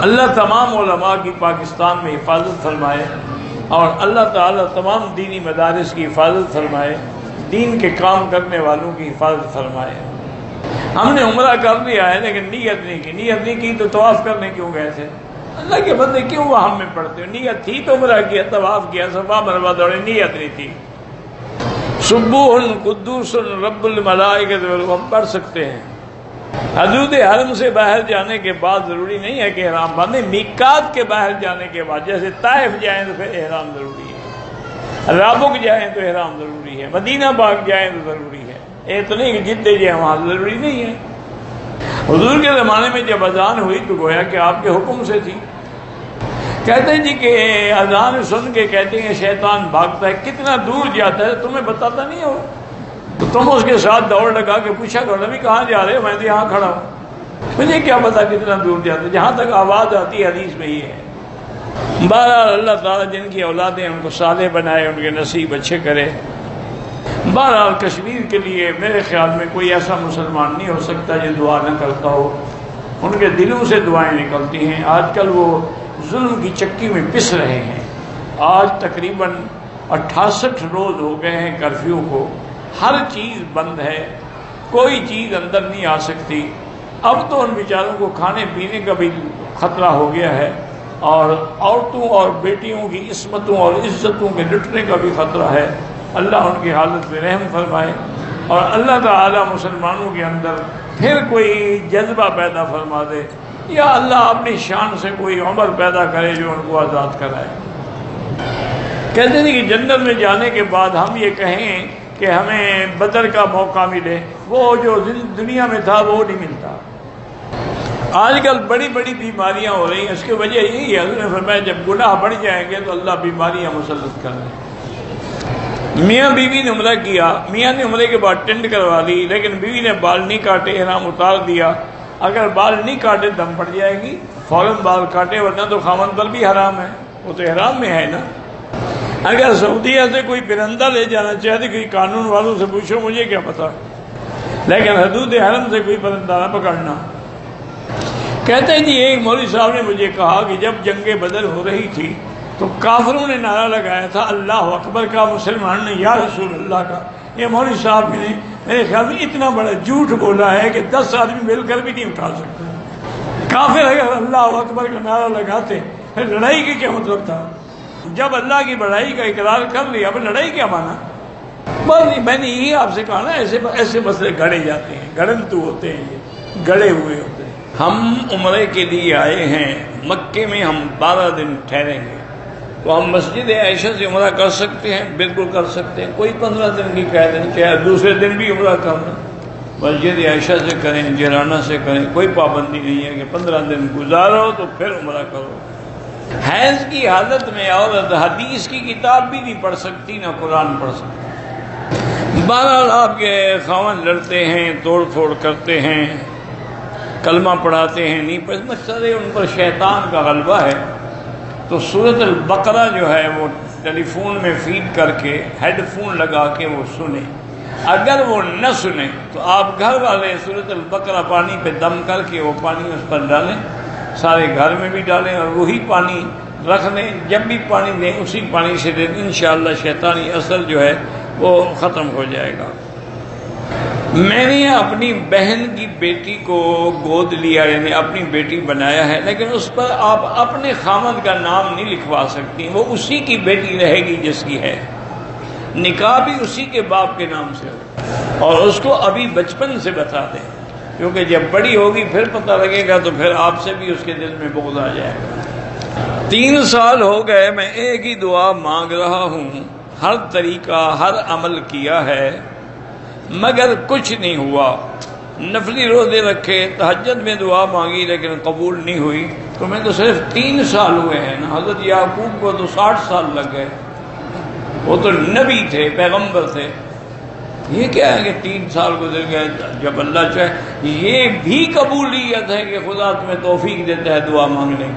اللہ تمام علماء کی پاکستان میں حفاظت فرمائے اور اللہ تعالیٰ تمام دینی مدارس کی حفاظت فرمائے، دین کے کام کرنے والوں کی حفاظت فرمائے۔ ہم نے عمرہ کر لیا ہے لیکن نیت نہیں کی تو طواف کرنے کیوں گئے تھے؟ اللہ کے بندے کیوں وہم میں پڑتے ہو؟ نیت تھی تو عمرہ کیا، طواف کیا، صفا مروا دوڑے، نیت نہیں تھی۔ سبوح قدوس رب الملائکۃ ہم پڑھ سکتے ہیں۔ حدود حرم سے باہر جانے کے بعد ضروری نہیں ہے کہ احرام باندھیں، میقات کے باہر جانے کے بعد، جیسے طائف جائیں تو پھر احرام ضروری ہے، رابغ جائیں تو احرام ضروری ہے، مدینہ پاک جائیں تو ضروری ہے، یہ تو نہیں کہ جدے جائیں وہاں ضروری نہیں ہے۔ حضور کے زمانے میں جب اذان ہوئی تو گویا کہ آپ کے حکم سے تھی۔ کہتے ہیں جی کہ اذان سن کے کہتے ہیں شیطان بھاگتا ہے، کتنا دور جاتا ہے تمہیں بتاتا نہیں ہو، تو تم اس کے ساتھ دوڑ لگا کے پوچھا کرو نبی کہاں جا رہے ہو؟ میں تو یہاں کھڑا ہوں، مجھے کیا پتا کتنا دور جاتا ہے، جہاں تک آواز آتی ہے حدیث میں یہ ہے۔ بہرحال اللہ تعالیٰ جن کی اولادیں ان کو صالح بنائے، ان کے نصیب اچھے کرے۔ بہرحال کشمیر کے لیے میرے خیال میں کوئی ایسا مسلمان نہیں ہو سکتا جو دعا نہ کرتا ہو، ان کے دلوں سے دعائیں نکلتی ہیں۔ آج کل وہ ظلم کی چکی میں پس رہے ہیں۔ آج تقریباً 68 روز ہو گئے ہیں کرفیو کو، ہر چیز بند ہے، کوئی چیز اندر نہیں آ سکتی۔ اب تو ان بیچاروں کو کھانے پینے کا بھی خطرہ ہو گیا ہے، اور عورتوں اور بیٹیوں کی عصمتوں اور عزتوں کے لٹنے کا بھی خطرہ ہے۔ اللہ ان کی حالت میں رحم فرمائے، اور اللہ تعالی مسلمانوں کے اندر پھر کوئی جذبہ پیدا فرما دے، یا اللہ اپنی شان سے کوئی عمر پیدا کرے جو ان کو آزاد کرائے۔ کہتے ہیں کہ جنت میں جانے کے بعد ہم یہ کہیں کہ ہمیں بدر کا موقع ملے، وہ جو دنیا میں تھا وہ نہیں ملتا۔ آج کل بڑی بڑی بیماریاں ہو رہی ہیں، اس کی وجہ یہی ہے، حضور نے فرمایا جب گناہ بڑھ جائیں گے تو اللہ بیماریاں مسلط کر دیں۔ میاں بیوی نے عمرہ کیا، میاں نے عمرے کے بعد ٹینڈ کروا لی، لیکن بیوی نے بال نہیں کاٹے، احرام اتار دیا۔ اگر بال نہیں کاٹے دم پڑ جائے گی، فوراً بال کاٹے، ورنہ تو خاوند پر بھی حرام ہے، وہ تو احرام میں ہے نا۔ اگر سعودیہ سے کوئی پرندہ لے جانا چاہتے کوئی قانون والوں سے پوچھو، مجھے کیا پتا، لیکن حدود حرم سے کوئی پرندہ نہ پکڑنا۔ کہتے ہیں جی ایک مولوی صاحب نے مجھے کہا کہ جب جنگ بدر ہو رہی تھی تو کافروں نے نعرہ لگایا تھا اللہ اکبر کا، مسلمان نے یا رسول اللہ کا۔ یہ مولوی صاحب نے میرے خیال میں اتنا بڑا جھوٹ بولا ہے کہ 10 آدمی مل کر بھی نہیں اٹھا سکتے۔ کافر اگر اللہ اکبر کا نعرہ لگاتے پھر لڑائی کا کیا مطلب تھا؟ جب اللہ کی بڑائی کا اقرار کر لیا اب لڑائی کیا مانا؟ بس میں نے یہی آپ سے کہا نا، ایسے مسئلے گھڑے جاتے ہیں، گھڑنتو ہوتے ہیں، یہ گڑے ہوئے ہوتے ہیں۔ ہم عمرے کے لیے آئے ہیں، مکے میں ہم 12 دن ٹھہریں گے، تو ہم مسجد عائشہ سے عمرہ کر سکتے ہیں؟ بالکل کر سکتے ہیں، کوئی 15 دن کی قید نہیں، چاہے دوسرے دن بھی عمرہ کرنا، مسجد عائشہ سے کریں، جیرانہ سے کریں، کوئی پابندی نہیں ہے کہ 15 دن گزارو تو پھر عمرہ کرو۔ حیض کی حالت میں عورت حدیث کی کتاب بھی نہیں پڑھ سکتی، نہ قرآن پڑھ سکتی۔ بہرحال آپ کے خاوند لڑتے ہیں، توڑ پھوڑ کرتے ہیں، کلمہ پڑھاتے ہیں، نہیں پڑھ سکتے، ان پر شیطان کا غلبہ ہے۔ تو سورۃ البقرہ جو ہے وہ ٹیلی فون میں فیڈ کر کے ہیڈ فون لگا کے وہ سنیں۔ اگر وہ نہ سنیں تو آپ گھر والے سورۃ البقرہ پانی پہ دم کر کے وہ پانی اس پر ڈالیں، سارے گھر میں بھی ڈالیں، اور وہی پانی رکھ لیں، جب بھی پانی دیں اسی پانی سے دیں، انشاءاللہ شیطانی اثر جو ہے وہ ختم ہو جائے گا۔ میں نے اپنی بہن کی بیٹی کو گود لیا، یعنی اپنی بیٹی بنایا ہے، لیکن اس پر آپ اپنے خامد کا نام نہیں لکھوا سکتی، وہ اسی کی بیٹی رہے گی جس کی ہے، نکاح بھی اسی کے باپ کے نام سے ہو، اور اس کو ابھی بچپن سے بتا دیں، کیونکہ جب بڑی ہوگی پھر پتہ لگے گا تو پھر آپ سے بھی اس کے دل میں بغض آ جائے گا۔ 3 سال ہو گئے میں ایک ہی دعا مانگ رہا ہوں، ہر طریقہ ہر عمل کیا ہے مگر کچھ نہیں ہوا، نفلی روزے رکھے، تہجد میں دعا مانگی لیکن قبول نہیں ہوئی، تو میں تو صرف 3 سال ہوئے ہیں نا، حضرت یعقوب کو تو 60 سال لگ گئے، وہ تو نبی تھے، پیغمبر تھے، یہ کیا ہے کہ 3 سال گزر گئے؟ جب اللہ چاہے یہ بھی قبولیت ہے کہ خدا تمہیں توفیق دیتا ہے دعا مانگنے،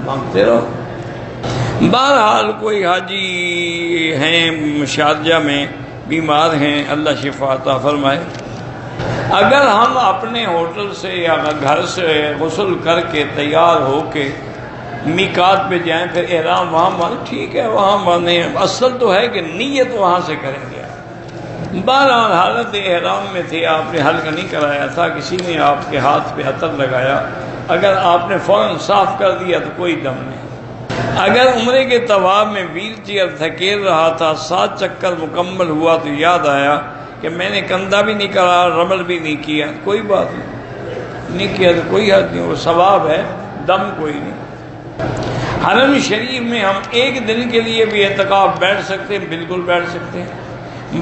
مانگتے رہو۔ بہرحال کوئی حاجی ہیں شارجہ میں بیمار ہیں، اللہ شفا عطا فرمائے۔ اگر ہم اپنے ہوٹل سے یا گھر سے غسل کر کے تیار ہو کے میقات پہ جائیں پھر احرام وہاں باندھیں، ٹھیک ہے وہاں باندھیں، اصل تو ہے کہ نیت وہاں سے کریں گے۔ بہرحال حالت احرام میں تھے، آپ نے حلق نہیں کرایا تھا، کسی نے آپ کے ہاتھ پہ عطر لگایا، اگر آپ نے فوراً صاف کر دیا تو کوئی دم نہیں۔ اگر عمرے کے طواف میں ویل چیئر دھکیل رہا تھا، 7 چکر مکمل ہوا تو یاد آیا کہ میں نے کندھا بھی نہیں کرا، رمل بھی نہیں کیا، کوئی بات نہیں کیا تو کوئی حد نہیں، وہ ثواب ہے، دم کوئی نہیں۔ حرم شریف میں ہم ایک دن کے لیے بھی اعتکاف بیٹھ سکتے ہیں، بالکل بیٹھ سکتے ہیں،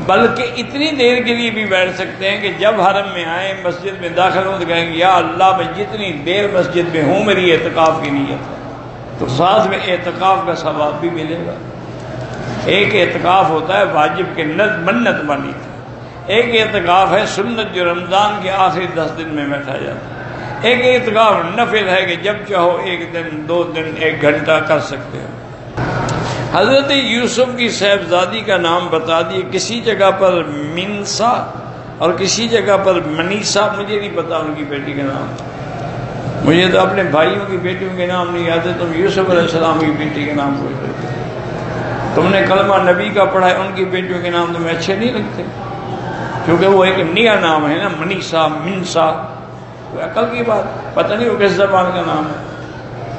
بلکہ اتنی دیر کے لیے بھی بیٹھ سکتے ہیں کہ جب حرم میں آئیں مسجد میں داخل ہوں تو کہیں گے یا اللہ میں جتنی دیر مسجد میں ہوں میری اعتکاف کی نیت ہے، تو ساتھ میں اعتکاف کا ثواب بھی ملے گا۔ ایک اعتکاف ہوتا ہے واجب کے منت بنی تھی، ایک اعتکاف ہے سنت جو رمضان کے آخری 10 دن میں بیٹھا جاتا ہے، ایک اعتکاف نفل ہے کہ جب چاہو 1 دن 2 دن 1 گھنٹہ کر سکتے ہو۔ حضرت یوسف کی صاحبزادی کا نام بتا دیے، کسی جگہ پر منسا اور کسی جگہ پر منیسا، مجھے نہیں پتا ان کی بیٹی کا نام، مجھے تو اپنے بھائیوں کی بیٹیوں کے نام نہیں یاد ہے، تم یوسف علیہ السلام کی بیٹی کے نام پوچھ رہے تھے، تم نے کلمہ نبی کا پڑھا ہے، ان کی بیٹیوں کے نام تمہیں اچھے نہیں لگتے کیونکہ وہ ایک نیا نام ہے نا، منیسا منسا، کوئی عقل کی بات، پتہ نہیں وہ کس زبان کا نام ہے،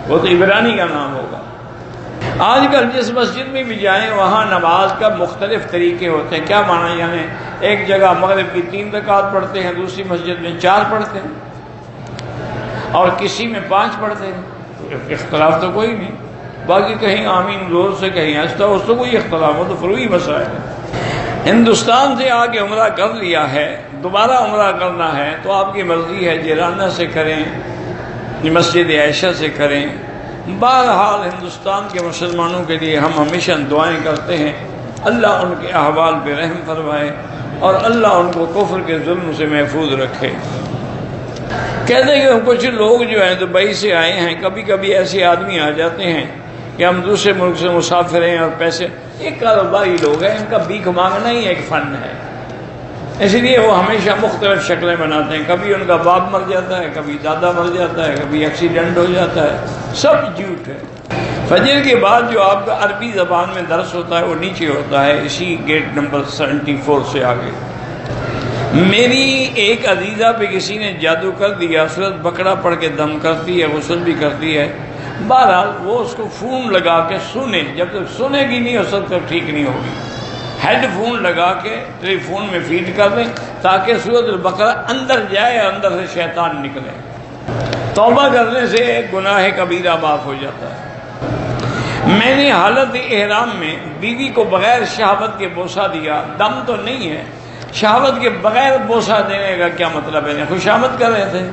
وہ تو عبرانی کا نام ہوگا۔ آج کل جس مسجد میں بھی جائیں وہاں نماز کا مختلف طریقے ہوتے ہیں، کیا معنی یعنی ایک جگہ مغرب کی 3 رکعت پڑھتے ہیں، دوسری مسجد میں 4 پڑھتے ہیں اور کسی میں 5 پڑھتے ہیں، اختلاف تو کوئی نہیں، باقی کہیں آمین زور سے کہیں ایسا، اس تو کوئی اختلاف ہو تو فروعی مسائل ہے۔ ہندوستان سے آ کے عمرہ کر لیا ہے، دوبارہ عمرہ کرنا ہے تو آپ کی مرضی ہے، جیرانہ سے کریں، مسجد عائشہ سے کریں۔ بہرحال ہندوستان کے مسلمانوں کے لیے ہم ہمیشہ دعائیں کرتے ہیں، اللہ ان کے احوال پہ رحم فرمائے اور اللہ ان کو کفر کے ظلم سے محفوظ رکھے۔ کہتے ہیں کہ کچھ لوگ جو ہیں دبئی سے آئے ہیں، کبھی کبھی ایسے آدمی آ جاتے ہیں کہ ہم دوسرے ملک سے مسافر ہیں اور پیسے، ایک کاروباری لوگ ہیں، ان کا بھیک مانگنا ہی ایک فن ہے، اس لیے وہ ہمیشہ مختلف شکلیں بناتے ہیں، کبھی ان کا باپ مر جاتا ہے، کبھی دادا مر جاتا ہے، کبھی ایکسیڈنٹ ہو جاتا ہے، سب جھوٹ ہے۔ فجر کے بعد جو آپ کا عربی زبان میں درس ہوتا ہے وہ نیچے ہوتا ہے، اسی گیٹ نمبر 74 سے آگے۔ میری ایک عزیزہ پہ کسی نے جادو کر دیا، سورۃ بقرہ پڑھ کے دم کرتی ہے، غسل بھی کرتی ہے، بہرحال وہ اس کو فون لگا کے سنے، جب تک سنے گی نہیں اس وقت تک ٹھیک نہیں ہوگی، ہیڈ فون لگا کے ٹیلی فون میں فیڈ کر دیں تاکہ سورۃ البقرہ اندر جائے اور اندر سے شیطان نکلے۔ توبہ کرنے سے گناہ کبیرہ معاف ہو جاتا ہے۔ میں نے حالت احرام میں بیوی کو بغیر شہوت کے بوسہ دیا، دم تو نہیں ہے، شہوت کے بغیر بوسہ دینے کا کیا مطلب ہے؟ خوشامد کر رہے تھے۔